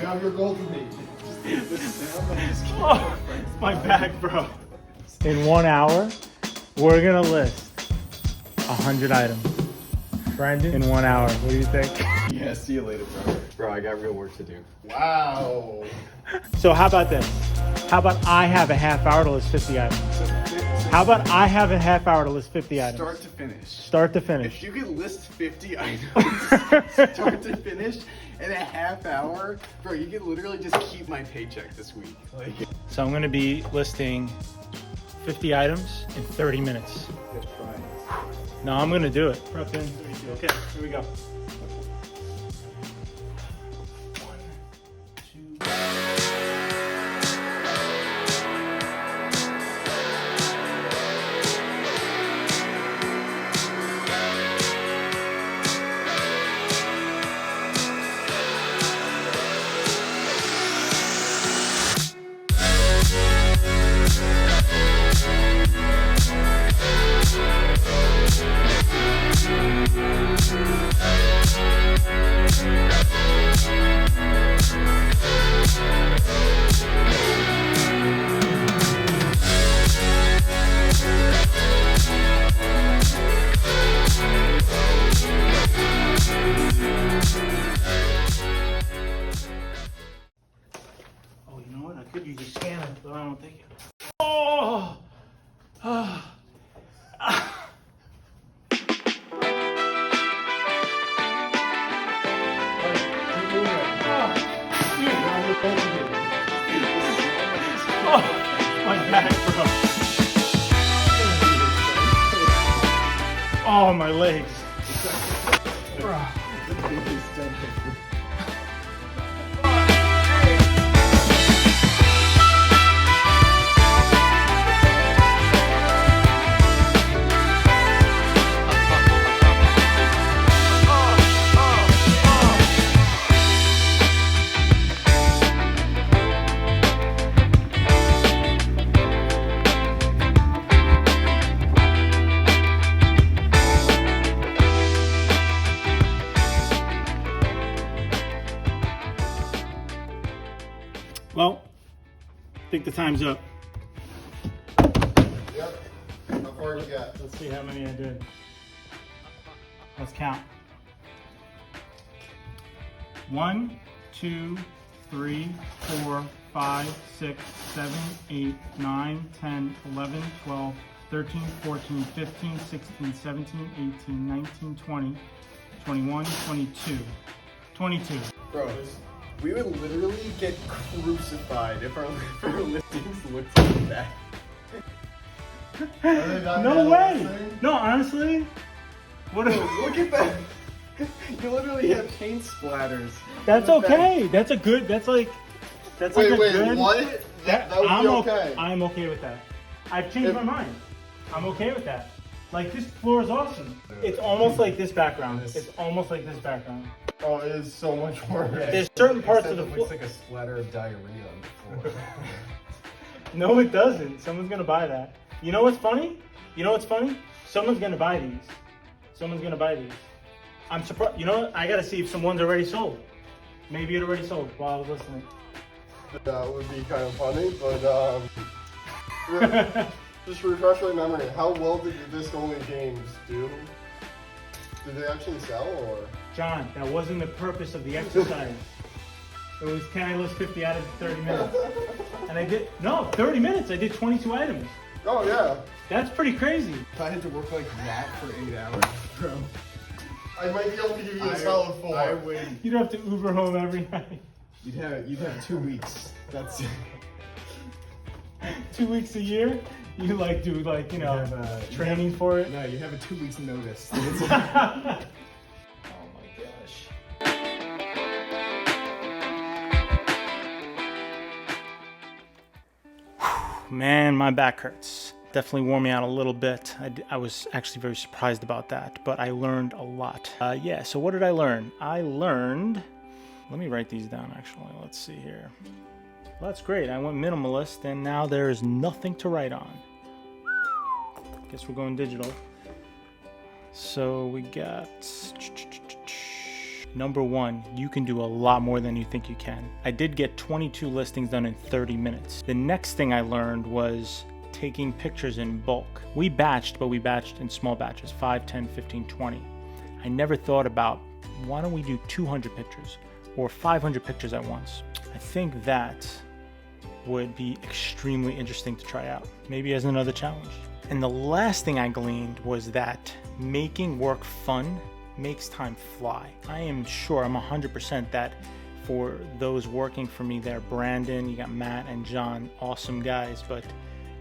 have your goal to me. Oh, it's my back, bro. In 1 hour, we're gonna list 100 items. Brandon, in 1 hour, what do you think? Yeah, see you later, bro. Bro, I got real work to do. Wow. So how about this? How about I have a half hour to list 50 items? How about I have a half hour to list 50 items? Start to finish. Start to finish. If you could list 50 items, start to finish, in a half hour, bro, you could literally just keep my paycheck this week. Like, So I'm gonna be listing 50 items in 30 minutes. let's try it. No, I'm gonna do it. Prep in 3, 2. Okay, here we go. 1, 2. Oh, you know what? I could use a scanner, but I don't think it. Oh! Ah. Oh, my back, bro. Oh, my legs. Bro. Well, I think the time's up. Yep. How far you got? Let's see how many I did. Let's count. 1, 2, 3, 4, 5, 6, 7, 8, 9, 10, 11, 12, 13, 14, 15, 16, 17, 18, 19, 20, 21, 22. 22. Bro, we would literally get crucified if our listings looked like that. No way! No, honestly, what Bro, if... look at that. You literally have paint splatters. That's on the back. okay. That's a good. That's like a good. what? That would I'm be okay. I'm okay with that. I've changed my mind. I'm okay with that. Like this floor is awesome. It's almost like this background. It's almost like this background. Oh, it is so much worse. There's certain parts of the It floor. looks like a splatter of diarrhea on the floor. No, it doesn't. Someone's gonna buy that. You know what's funny? You know what's funny? Someone's gonna buy these. Someone's gonna buy these. I'm surprised. You know what? I gotta see if someone's already sold. Maybe it already sold while I was listening. That would be kind of funny, but just refresh my memory. How well did the disc-only games do? Did they actually sell, or? John, that wasn't the purpose of the exercise. It was, can I list 50 items in 30 minutes? And I did, no, 30 minutes, I did 22 items. Oh yeah. That's pretty crazy. If I had to work like that for 8 hours, bro. I might be able to give you a solid 4. I would. You'd have to Uber home every night. You'd have 2 weeks. That's 2 weeks a year? You like do like, you know, have, training for it? no. You have a 2 weeks notice. Oh my gosh. Man, my back hurts. Definitely wore me out a little bit. I was actually very surprised about that, but I learned a lot. Yeah, so what did I learn? I learned, let me write these down actually. Let's see here. Well, that's great. I went minimalist and now there is nothing to write on. Guess we're going digital. So we got Number one, you can do a lot more than you think you can. I did get 22 listings done in 30 minutes. The next thing I learned was taking pictures in bulk. We batched, but we batched in small batches, 5, 10, 15, 20. I never thought about, why don't we do 200 pictures or 500 pictures at once? I think that would be extremely interesting to try out, maybe as another challenge. And the last thing I gleaned was that making work fun makes time fly. I am sure, I'm 100% that for those working for me there, Brandon, you got Matt and John, awesome guys, but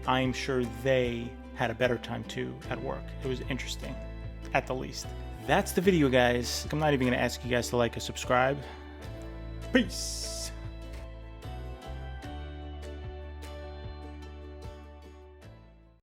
I'm sure they had a better time too at work. It was interesting, at the least. That's the video, guys. I'm not even gonna ask you guys to like or subscribe. Peace.